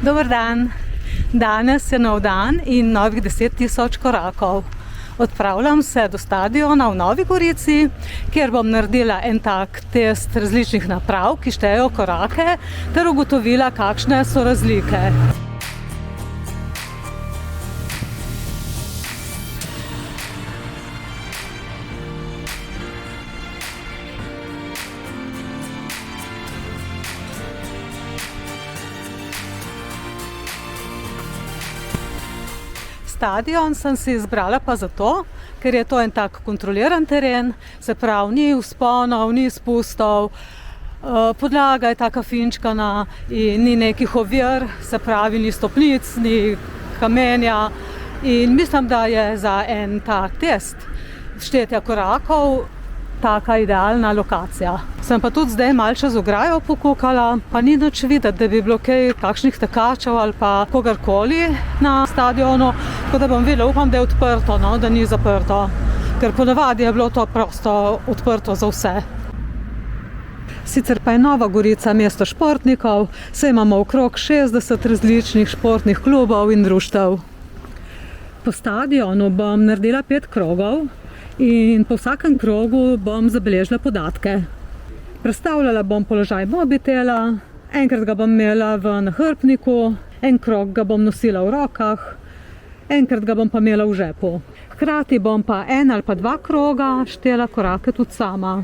Dober dan. Danes je nov dan in novih 10 tisoč korakov. Odpravljam se do stadiona v Novi Gorici, kjer bom naredila en tak test različnih naprav, ki štejejo korake, ter ugotovila, kakšne so razlike. Stadion sem si izbrala pa zato, ker je to en tak kontroliran teren, se pravi, ni vzponov, ni spustov, podlaga je taka finčkana in ni nekih ovir, se pravi, ni stopnic, ni kamenja in mislim, da je za en tak test štetja korakov taka idealna lokacija. Sem pa tudi zdaj malce z ograjo pokukala, pa ni nič videti, da bi bilo kaj kakšnih tekačev ali pa kogarkoli na stadionu, tako da bom videla, upam, da je odprto, no, da ni zaprto, ker ponavadi je bilo to prosto odprto za vse. Sicer pa je Nova Gorica mesto športnikov, saj imamo okrog 60 različnih športnih klubov in društev. Po stadionu bom naredila 5 krogov, in po vsakem krogu bom zabeležila podatke. Prestavljala bom položaj mobitela, enkrat ga bom imela v nahrbtniku, en krog ga bom nosila v rokah, enkrat ga bom pa imela v žepu. Hkrati bom pa 1 ali pa 2 kroga štela korake tudi sama.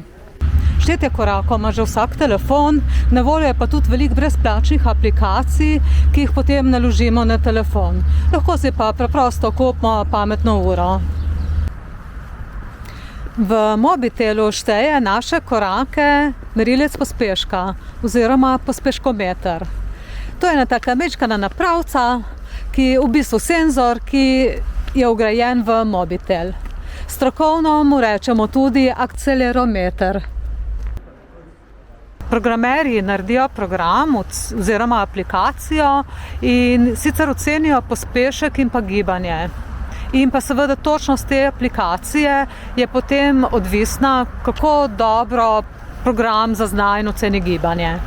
Štetje korakov ima že vsak telefon, na voljo je pa tudi veliko brezplačnih aplikacij, ki jih potem naložimo na telefon. Lahko si pa preprosto kupimo pametno uro. V mobitelu šteje naše korake merilec pospeška oziroma pospeškometer. To je ena taka majčkena napravca, ki v bistvu senzor, ki je vgrajen v mobitel. Strokovno mu rečemo tudi akcelerometer. Programerji naredijo program oziroma aplikacijo in sicer ocenijo pospešek in pa gibanje. In pa seveda točnost te aplikacije je potem odvisna, kako dobro program zazna in oceni gibanje.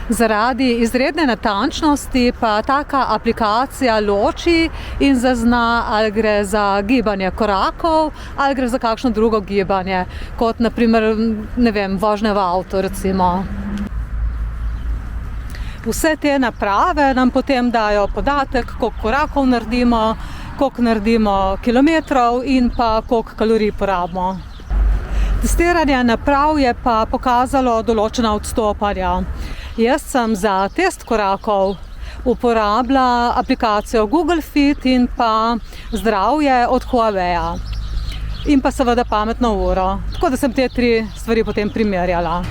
Zaradi izredne natančnosti pa taka aplikacija loči in zazna, ali gre za gibanje korakov ali gre za kakšno drugo gibanje, kot na primer, ne vem, vožnja v avtu recimo. Vse te naprave nam potem dajo podatek, koliko korakov naredimo, koliko naredimo kilometrov in pa koliko kalorij porabimo. Testiranje naprav je pa pokazalo določena odstopanja. Jaz sem za test korakov uporabila aplikacijo Google Fit in pa zdravje od Huaweia. In pa seveda pametno uro. Tako da sem te 3 stvari potem primerjala.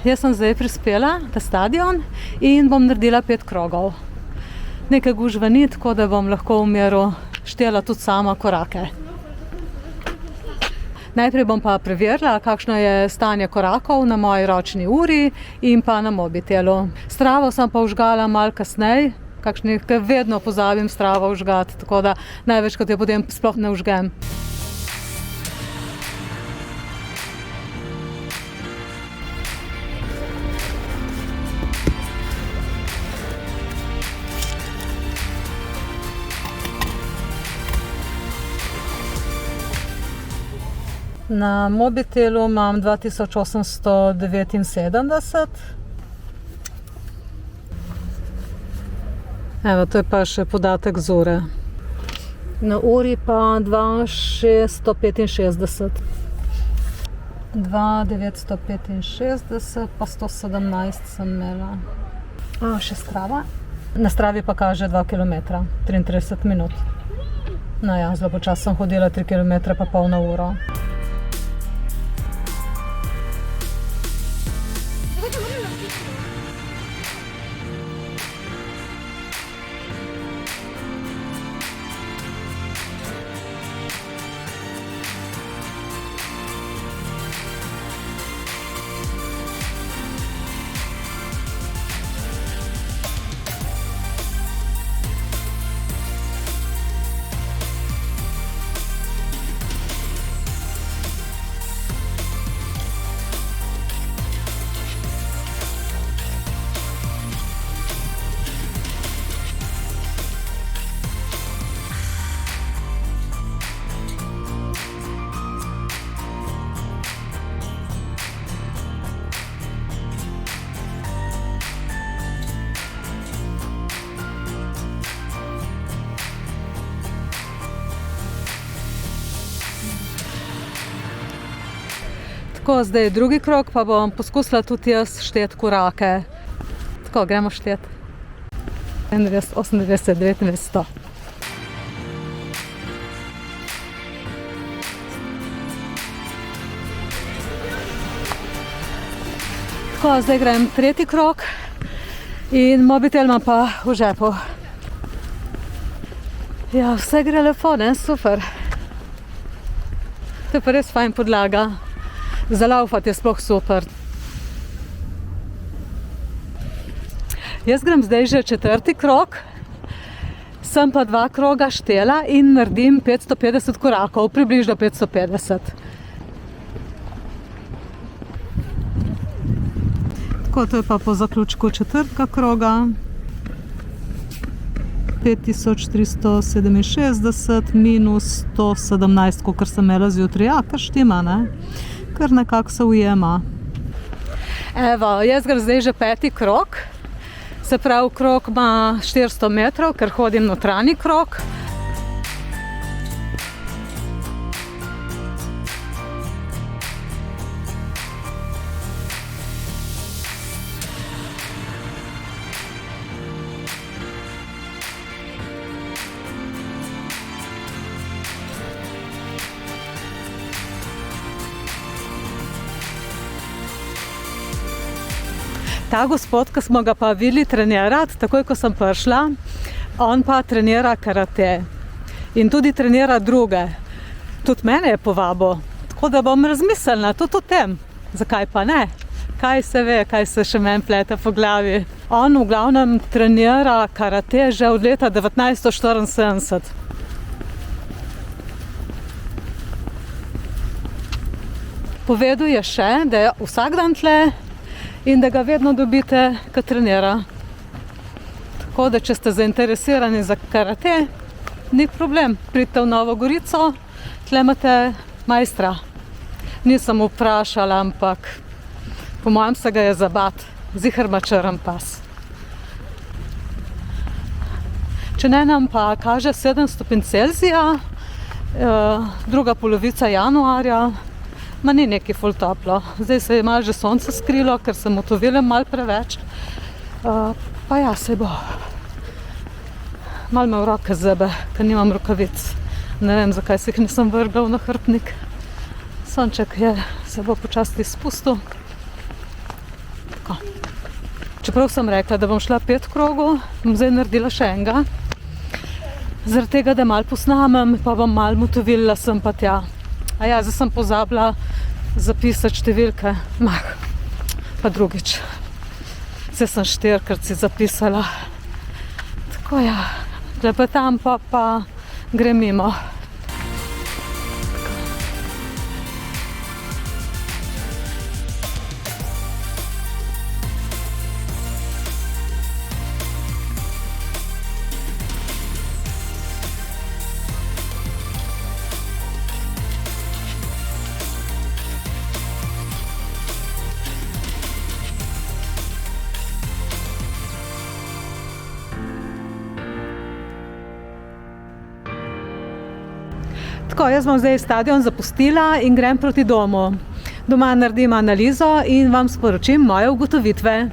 Jaz sem zdaj prispela na stadion in bom naredila 5 krogov. Nekaj gužve ni, tako da bom lahko v miru štela tudi sama korake. Najprej bom pa preverila, kakšno je stanje korakov na moji ročni uri in pa na mobitelu. Stravo sem pa vžgala malo kasneje, ker vedno pozabim stravo vžgati, tako da največkrat jo potem sploh ne vžgem. Na mobitelu imam 2879. Evo, to je pa še podatek z ure. Na uri pa 2665. 2965 pa 117 sem imela. Še strava. Na stravi pa kaže 2 km, 33 minut. No ja, zelo počas sem hodila 3 km pa pol na uro. Tako, zdaj drugi krog, pa bom poskusila tudi jaz šteti korake. Tako, gremo šteti. 91, 98, 99, 100. Tako, zdaj grem tretji krog in mobitel imam pa v žepu. Ja, vse gre lepo, ne? Super. To je pa res fajn podlaga. Za laufati je sploh super. Jaz grem zdaj že četrti krog, sem pa 2 kroga štela in naredim 550 korakov, približno 550. Tako, to je pa po zaključku četrtega kroga. 5367 minus 117, kakor sem imela zjutraj. Ja, kar štima, ne? Kar nekako se ujema. Evo, jaz grem zdaj že 5. krog. Se pravi, krog ima 400 metrov, ker hodim notranji krog. Ta gospod, ki smo ga pa videli trenirati, takoj ko sem prišla, on pa trenira karate. In tudi trenira druge. Tudi mene je povabil. Tako da bom razmislila tudi o tem. Zakaj pa ne? Kaj se ve, kaj se še meni plete po glavi. On v glavnem trenira karate že od leta 1974. Povedal je še, da je vsak dan tle in da ga vedno dobite, ko trenira. Tako da, če ste zainteresirani za karate, ni problem. Pridite v Novo Gorico, tle imate majstra. Nisem vprašala, ampak po mojem se ga je zabat. Ziher ima črn pas. Če ne, nam pa kaže 7 stopinj Celzija, druga polovica januarja. Ma ni neki ful toplo. Zdaj se je malo že sonce skrilo, ker sem utovila malo preveč. Pa ja, se bo. Malo me v roke zebe, ker nimam rokavic. Ne vem, zakaj se jih nisem vrgla v nahrbtnik. Sonček se bo počasi spustil. Tako. Čeprav sem rekla, da bom šla 5 krogov, bom zdaj naredila še enega. Zaradi tega, da malo posnamem, pa bom malo motovila sem pa tja. Aja, zdaj sem pozabila zapisati številke. Pa drugič. Zdaj sem 4-krat si zapisala. Tako ja, klepetam pa grem mimo. Tako, jaz bom zdaj stadion zapustila in grem proti domu. Doma naredim analizo in vam sporočim moje ugotovitve.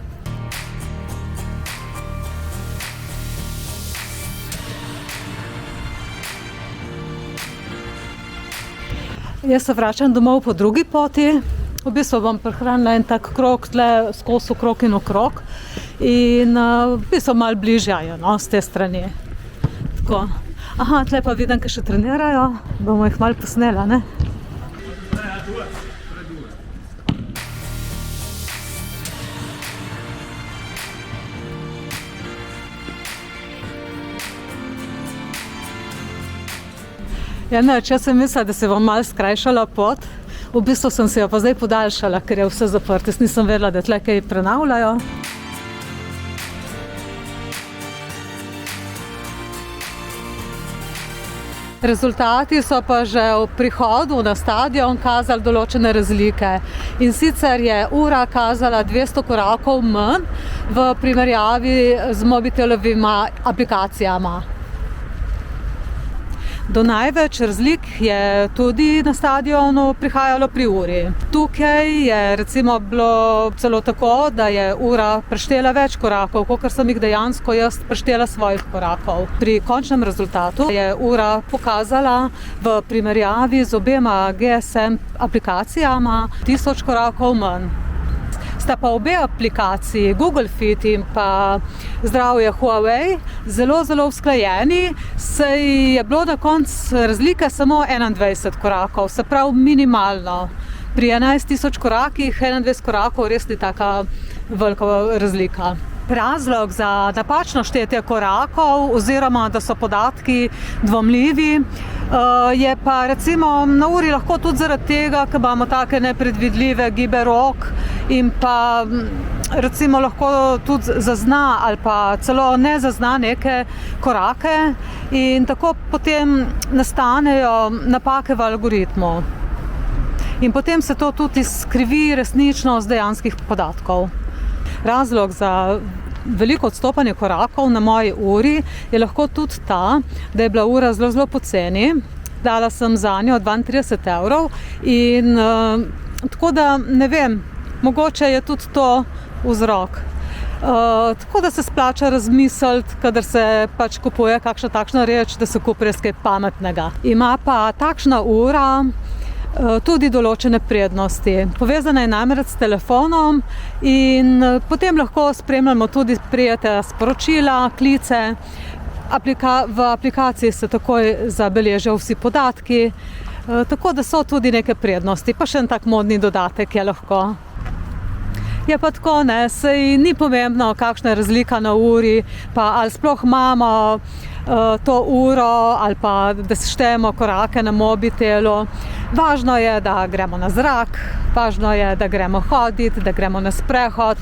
Jaz se vračam domov po drugi poti. V bistvu bom prehranila en tak krog, tle skozi okrog in okrog. In v bistvu malo bližja je, no, z te strani. Tako. Aha, tle pa vidim, ki še trenirajo. Bomo jih malo posnela, ne? Ja, ne, če sem mislila, da se bom malo skrajšala pot. V bistvu sem se jo pa zdaj podaljšala, ker je vse zaprto. Jaz nisem vedela, da tle kaj prenavljajo. Rezultati so pa že v prihodu na stadion kazali določene razlike. In sicer je ura kazala 200 korakov manj v primerjavi z mobitelovima aplikacijama. Do največ razlik je tudi na stadionu prihajalo pri uri. Tukaj je recimo bilo celo tako, da je ura preštela več korakov, kakor sem jih dejansko jaz preštela svojih korakov. Pri končnem rezultatu je ura pokazala v primerjavi z obema GSM aplikacijama 1000 korakov manj. Sta pa obe aplikaciji, Google Fit in pa zdravje Huawei, zelo usklajeni, saj je bilo na koncu razlike samo 21 korakov, se pravi minimalno. Pri 11.000 korakih 21 korakov res ni taka velika razlika. Razlog za napačno štetje korakov oziroma da so podatki dvomljivi je pa recimo na uri lahko tudi zaradi tega, ker imamo take nepredvidljive gibe rok in pa recimo lahko tudi zazna ali pa celo ne zazna neke korake in tako potem nastanejo napake v algoritmu. In potem se to tudi izkrivi resničnost dejanskih podatkov. Razlog za veliko odstopanje korakov na moji uri je lahko tudi ta, da je bila ura zelo poceni. Dala sem za njo 32 evrov in tako da ne vem, mogoče je tudi to vzrok. Tako da se splača razmisliti, kadar se pač kupuje kakšna takšna reč, da se kupi res kaj pametnega. Ima pa takšna ura tudi določene prednosti. Povezana je namreč s telefonom in potem lahko spremljamo tudi prejete sporočila, klice. V aplikaciji se takoj zabeležijo vsi podatki, tako da so tudi neke prednosti, pa še en tak modni dodatek je lahko. Je pa tako, saj ni pomembno, kakšna je razlika na uri, pa ali sploh imamo to uro ali pa da se štejemo korake na mobitelu. Važno je, da gremo na zrak, važno je, da gremo hoditi, da gremo na sprehod,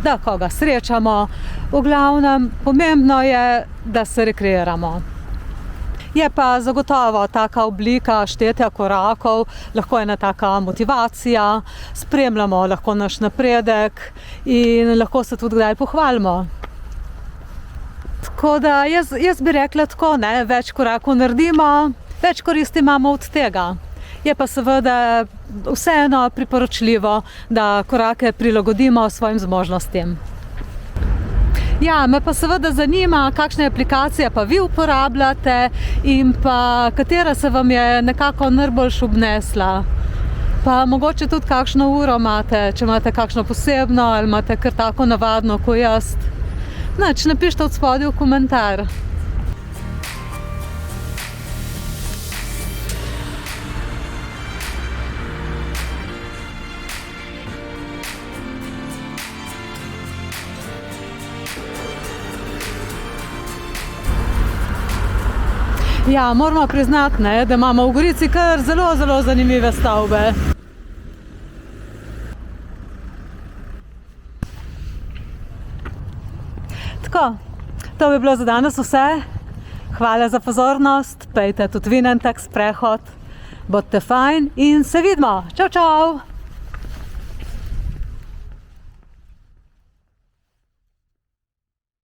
da koga srečamo. V glavnem, pomembno je, da se rekreiramo. Je pa zagotovo taka oblika štetja korakov, lahko je ena taka motivacija, spremljamo lahko naš napredek in lahko se tudi kdaj pohvalimo. Tako da jaz bi rekla tako, več korakov naredimo, več koristi imamo od tega. Je pa seveda vseeno priporočljivo, da korake prilagodimo svojim zmožnostim. Ja, me pa seveda zanima, kakšne aplikacije pa vi uporabljate in pa katera se vam je nekako najbolj obnesla. Pa mogoče tudi kakšno uro imate, če imate kakšno posebno ali imate kar tako navadno kot jaz. Nič, napišite od spodaj v komentar. Ja, moramo priznati, da imamo v Gorici kar zelo zanimive stavbe. Tako, to bi bilo za danes vse. Hvala za pozornost, pejte tudi vi na tak sprehod. Bodite fajn in se vidimo. Čau!